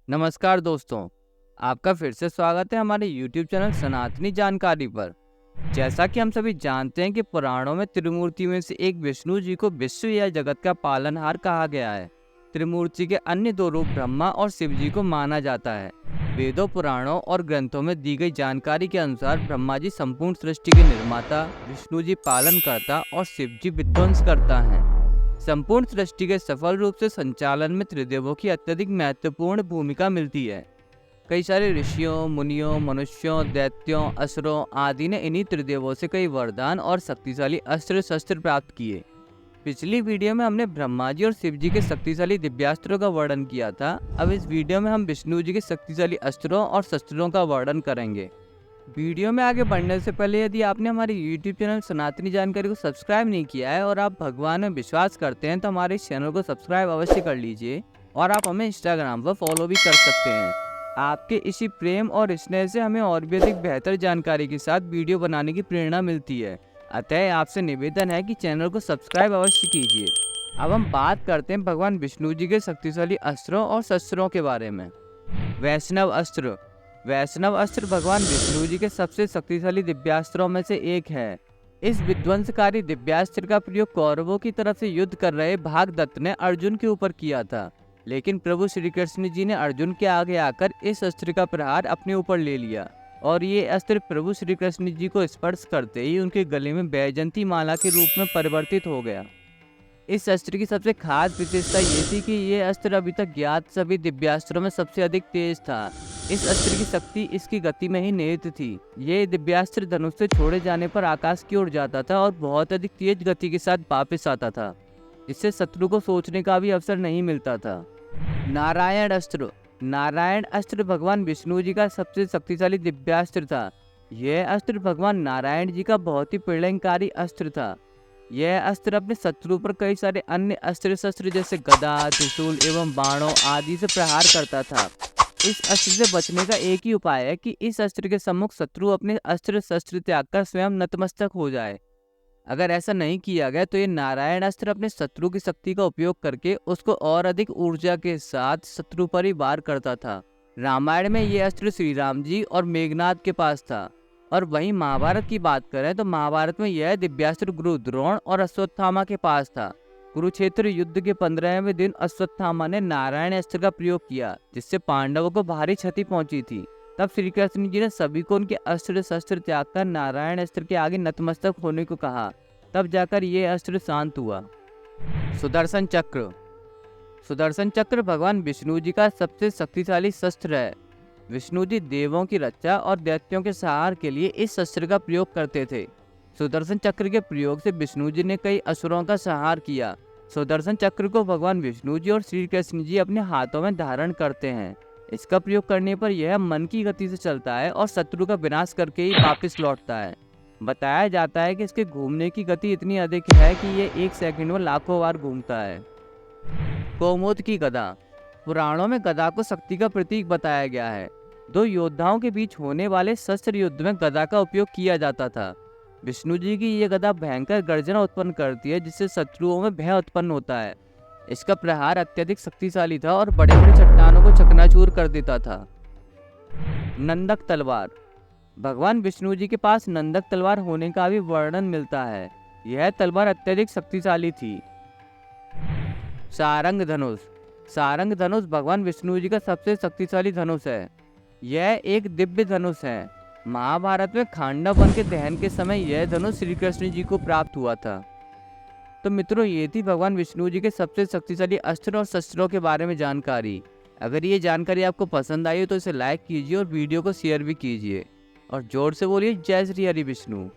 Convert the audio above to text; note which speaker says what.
Speaker 1: नमस्कार दोस्तों, आपका फिर से स्वागत है हमारे YouTube चैनल सनातनी जानकारी पर। जैसा कि हम सभी जानते हैं कि पुराणों में त्रिमूर्ति में से एक विष्णु जी को विश्व या जगत का पालनहार कहा गया है। त्रिमूर्ति के अन्य दो रूप ब्रह्मा और शिव जी को माना जाता है। वेदों, पुराणों और ग्रंथों में दी गई जानकारी के अनुसार ब्रह्मा जी संपूर्ण सृष्टि के निर्माता, विष्णु जी पालनकर्ता और शिव जी विध्वंस करता है। संपूर्ण सृष्टि के सफल रूप से संचालन में त्रिदेवों की अत्यधिक महत्वपूर्ण भूमिका मिलती है। कई सारे ऋषियों, मुनियों, मनुष्यों, दैत्यों, असुरों आदि ने इन्हीं त्रिदेवों से कई वरदान और शक्तिशाली अस्त्र शस्त्र प्राप्त किए। पिछली वीडियो में हमने ब्रह्मा जी और शिव जी के शक्तिशाली दिव्यास्त्रों का वर्णन किया था। अब इस वीडियो में हम विष्णु जी के शक्तिशाली अस्त्रों और शस्त्रों का वर्णन करेंगे। वीडियो में आगे बढ़ने से पहले यदि आपने हमारे YouTube चैनल सनातनी जानकारी को सब्सक्राइब नहीं किया है और आप भगवान में विश्वास करते हैं तो हमारे इस चैनल को सब्सक्राइब अवश्य कर लीजिए और आप हमें इंस्टाग्राम पर फॉलो भी कर सकते हैं। आपके इसी प्रेम और स्नेह से हमें और भी अधिक बेहतर जानकारी के साथ वीडियो बनाने की प्रेरणा मिलती है। अतः आपसे निवेदन है कि चैनल को सब्सक्राइब अवश्य कीजिए। अब हम बात करते हैं भगवान विष्णु जी के शक्तिशाली अस्त्रों और शस्त्रों के बारे में। वैष्णव अस्त्र। वैष्णव अस्त्र भगवान विष्णु जी के सबसे शक्तिशाली दिव्यास्त्रों में से एक है। इस विध्वंसकारी दिव्यास्त्र का प्रयोग कौरवों की तरफ से युद्ध कर रहे भागदत्त ने अर्जुन के ऊपर किया था, लेकिन प्रभु श्री कृष्ण जी ने अर्जुन के आगे आकर इस अस्त्र का प्रहार अपने ऊपर ले लिया और ये अस्त्र प्रभु श्री कृष्ण जी को स्पर्श करते ही उनके गले में वैजयंती माला के रूप में परिवर्तित हो गया। इस अस्त्र की सबसे खास विशेषता ये थी कि ये अस्त्र अभी तक ज्ञात सभी दिव्यास्त्रों में सबसे अधिक तेज था। इस अस्त्र की शक्ति इसकी गति में ही निहित थी। ये दिव्यास्त्र धनुष से छोड़े जाने पर आकाश की ओर जाता था और बहुत अधिक तेज गति के साथ वापस आता था, जिससे शत्रु को सोचने का भी अवसर नहीं मिलता था। नारायण अस्त्र। नारायण अस्त्र भगवान विष्णु जी का सबसे शक्तिशाली दिव्यास्त्र था। यह अस्त्र भगवान नारायण जी का बहुत ही प्रलयंकारी अस्त्र था। यह अस्त्र अपने शत्रु पर कई सारे अन्य अस्त्र शस्त्र जैसे गदा, त्रिशूल एवं बाणों आदि से प्रहार करता था। इस अस्त्र से बचने का एक ही उपाय है कि इस अस्त्र के सम्मुख शत्रु अपने अस्त्र शस्त्र त्याग कर स्वयं नतमस्तक हो जाए। अगर ऐसा नहीं किया गया तो ये नारायण अस्त्र अपने शत्रु की शक्ति का उपयोग करके उसको और अधिक ऊर्जा के साथ शत्रु पर ही वार करता था। रामायण में ये अस्त्र श्री राम जी और मेघनाद के पास था। और वहीं महाभारत की बात करें तो महाभारत में यह दिव्यास्त्र गुरु द्रोण और अश्वत्थामा के पास था। कुरुक्षेत्र युद्ध के 15वें दिन अश्वत्थामा ने नारायण अस्त्र का प्रयोग किया, जिससे पांडवों को भारी क्षति पहुंची थी। तब श्री कृष्ण जी ने सभी को उनके अस्त्र शस्त्र त्याग कर नारायण अस्त्र के आगे नतमस्तक होने को कहा। तब जाकर ये अस्त्र शांत हुआ। सुदर्शन चक्र। सुदर्शन चक्र भगवान विष्णु जी का सबसे शक्तिशाली शस्त्र है। विष्णु जी देवों की रक्षा और दैत्यों के संहार के लिए इस शस्त्र का प्रयोग करते थे। सुदर्शन चक्र के प्रयोग से विष्णु जी ने कई असुरों का संहार किया। सुदर्शन चक्र को भगवान विष्णु जी और श्री कृष्ण जी अपने हाथों में धारण करते हैं। इसका प्रयोग करने पर यह मन की गति से चलता है और शत्रु का विनाश करके ही वापस लौटता है। बताया जाता है कि इसके घूमने की गति इतनी अधिक है कि यह 1 सेकंड में लाखों बार घूमता है। कौमुद की गदा। पुराणों में गदा को शक्ति का प्रतीक बताया गया है। दो योद्धाओं के बीच होने वाले शस्त्र युद्ध में गदा का उपयोग किया जाता था। विष्णु जी की ये गदा भयंकर गर्जना उत्पन्न करती है, जिससे शत्रुओं में भय उत्पन्न होता है। इसका प्रहार अत्यधिक शक्तिशाली था और बड़े बड़े चट्टानों को चकनाचूर कर देता था। नंदक तलवार। भगवान विष्णु जी के पास नंदक तलवार होने का भी वर्णन मिलता है। यह तलवार अत्यधिक शक्तिशाली थी। सारंग धनुष। सारंग धनुष भगवान विष्णु जी का सबसे शक्तिशाली धनुष है। यह एक दिव्य धनुष है। महाभारत में खांडव वन के दहन के समय यह धनुष श्री कृष्ण जी को प्राप्त हुआ था। तो मित्रों, ये थी भगवान विष्णु जी के सबसे शक्तिशाली अस्त्र और शस्त्रों के बारे में जानकारी। अगर ये जानकारी आपको पसंद आई हो तो इसे लाइक कीजिए और वीडियो को शेयर भी कीजिए और जोर से बोलिए जय श्री हरि विष्णु।